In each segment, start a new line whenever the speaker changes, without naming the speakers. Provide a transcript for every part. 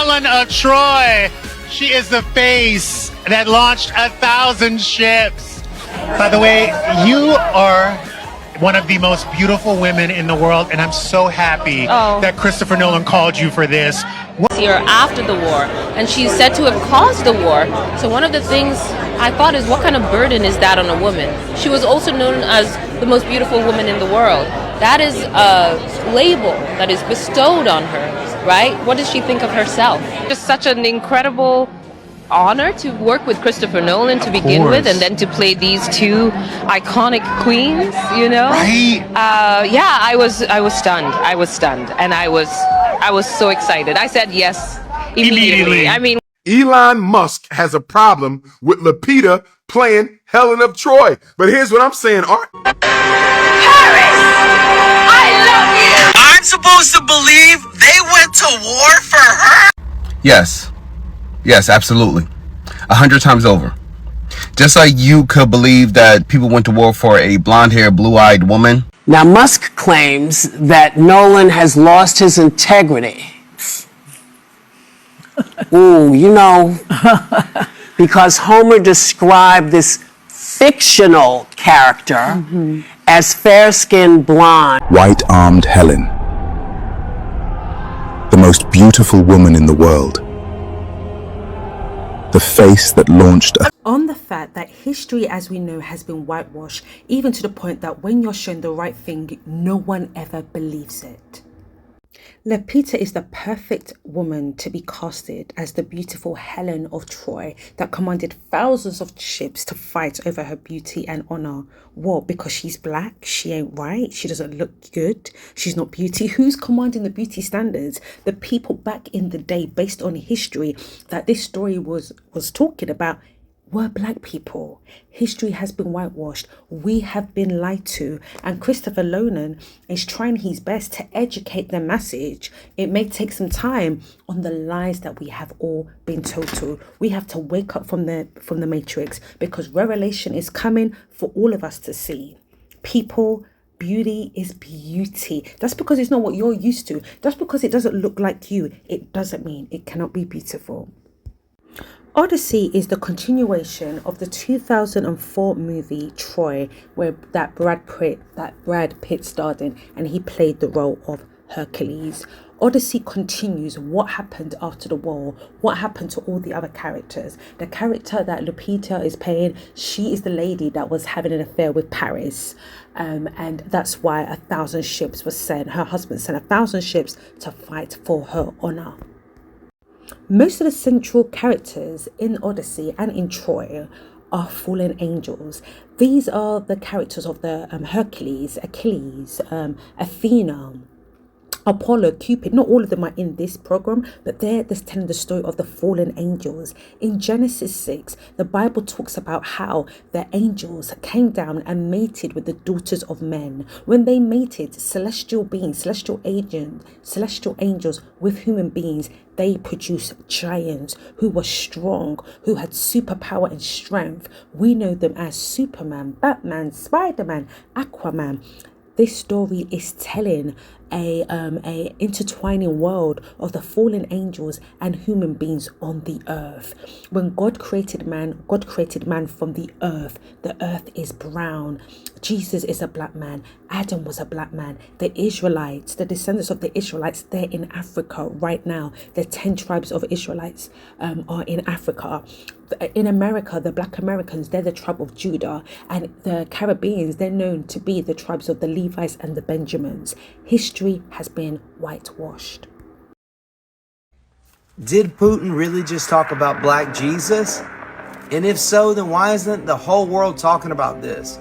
Helen of Troy. She is the face that launched 1,000 ships. By the way, you are one of the most beautiful women in the world, and I'm so happy that Christopher Nolan called you for this.
Here after the war, and she's said to have caused the war. So one of the things I thought is, what kind of burden is that on a woman? She was also known as the most beautiful woman in the world. That is a label that is bestowed on her, right? What does she think of herself? Just such an incredible honor to work with Christopher Nolan to begin with, and then to play these two iconic queens, you know?
Right.
Yeah, I was stunned, and I was so excited. I said yes immediately. I mean,
Elon Musk has a problem with Lolita playing Helen of Troy. But here's what I'm saying, Art.
Paris, I love you. I'm supposed to believe they went to war for her?
Yes. Yes, absolutely. 100 times over. Just like you could believe that people went to war for a blonde-haired, blue-eyed woman.
Now, Musk claims that Nolan has lost his integrity. Ooh, you know, because Homer described this fictional character as fair-skinned blonde.
White-armed Helen, the most beautiful woman in the world. The face that launched
on the fact that history as we know has been whitewashed, even to the point that when you're shown the right thing, no one ever believes it. Lolita is the perfect woman to be casted as the beautiful Helen of Troy that commanded thousands of ships to fight over her beauty and honor. What? Because she's black? She ain't right? She doesn't look good? She's not beauty? Who's commanding the beauty standards? The people back in the day, based on history that this story was talking about, were black people. History has been whitewashed. We have been lied to. And Christopher Nolan is trying his best to educate the message. It may take some time on the lies that we have all been told to. We have to wake up from the matrix, because revelation is coming for all of us to see. People, beauty is beauty. That's because it's not what you're used to. That's because it doesn't look like you. It doesn't mean it cannot be beautiful. Odyssey is the continuation of the 2004 movie Troy, where that Brad Pitt starred in, and he played the role of Hercules. Odyssey continues what happened after the war, what happened to all the other characters. The character that Lolita is playing, she is the lady that was having an affair with Paris, and that's why 1,000 ships were sent. Her husband sent 1,000 ships to fight for her honor. Most of the central characters in Odyssey and in Troy are fallen angels. These are the characters of the Hercules, Achilles, Athena, Apollo, Cupid. Not all of them are in this program, but they're just telling the story of the fallen angels. In Genesis 6, the Bible talks about how the angels came down and mated with the daughters of men. When they mated, celestial beings, celestial angels with human beings, they produced giants who were strong, who had superpower and strength. We know them as Superman, Batman, Spider-Man, Aquaman. This story is telling a intertwining world of the fallen angels and human beings on the earth. When God created man from the earth. The earth is brown. Jesus is a black man. Adam was a black man. The Israelites, the descendants of the Israelites, they're in Africa right now. The 10 tribes of Israelites are in Africa. In America, the Black Americans, they're the tribe of Judah, and the Caribbeans, they're known to be the tribes of the Levites and the Benjamins. History has been whitewashed.
Did Putin really just talk about Black Jesus? And if so, then why isn't the whole world talking about this?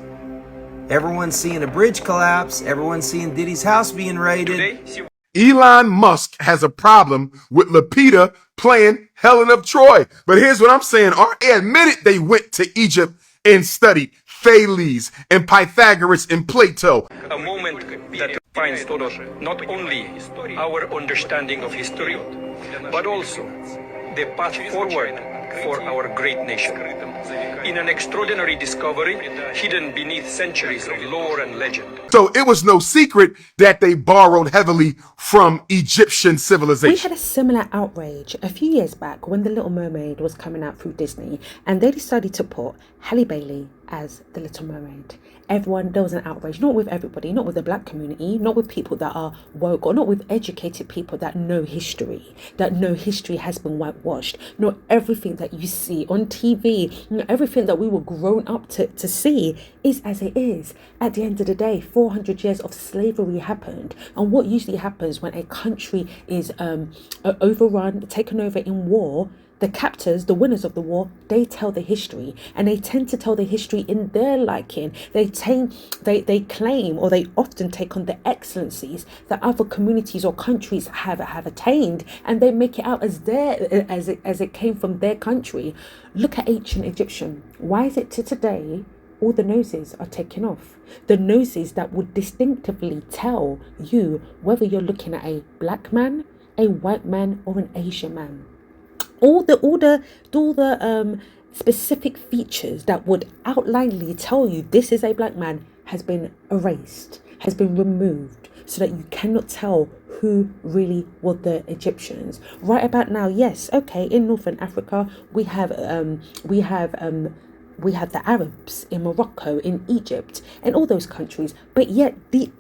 Everyone's seeing a bridge collapse. Everyone's seeing Diddy's house being raided.
Elon Musk has a problem with Lolita playing Helen of Troy. But here's what I'm saying. They admitted they went to Egypt and studied Thales and Pythagoras and Plato.
A moment that defines not only our understanding of history, but also the path forward for our great nation. In an extraordinary discovery hidden beneath centuries of lore and legend.
So it was no secret that they borrowed heavily from Egyptian
We
civilization.
had a similar outrage a few years back when The Little Mermaid was coming out through Disney and they decided to put Halle Bailey as The Little Mermaid. There was an outrage, not with everybody, not with the black community, not with people that are woke, or not with educated people that know history has been whitewashed. Not everything that you see on TV, not everything that we were grown up to see is as it is. At the end of the day, 400 years of slavery happened. And what usually happens when a country is overrun, taken over in war, the captors, the winners of the war, they tell the history, and they tend to tell the history in their liking. They claim, or they often take on the excellencies that other communities or countries have attained, and they make it out as it came from their country. Look at ancient Egyptian. Why is it to today all the noses are taken off? The noses that would distinctively tell you whether you're looking at a black man, a white man, or an Asian man. All the specific features that would outlinely tell you this is a black man has been erased, has been removed, so that you cannot tell who really were the Egyptians. Right about now, yes, okay, in Northern Africa we have the Arabs in Morocco, in Egypt, and all those countries, but yet the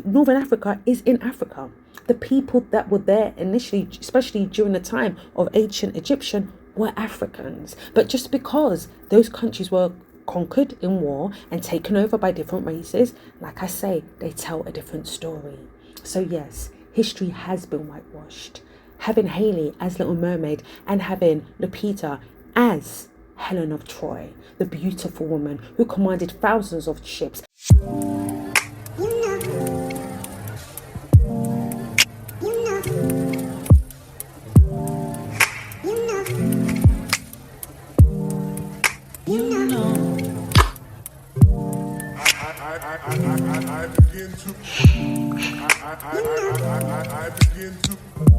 Northern Africa is in Africa. The people that were there initially, especially during the time of ancient Egyptian, were Africans. But just because those countries were conquered in war and taken over by different races, like I say, they tell a different story. So yes, history has been whitewashed. Having Hailey as Little Mermaid and having Lupita as Helen of Troy, the beautiful woman who commanded thousands of ships.
I begin to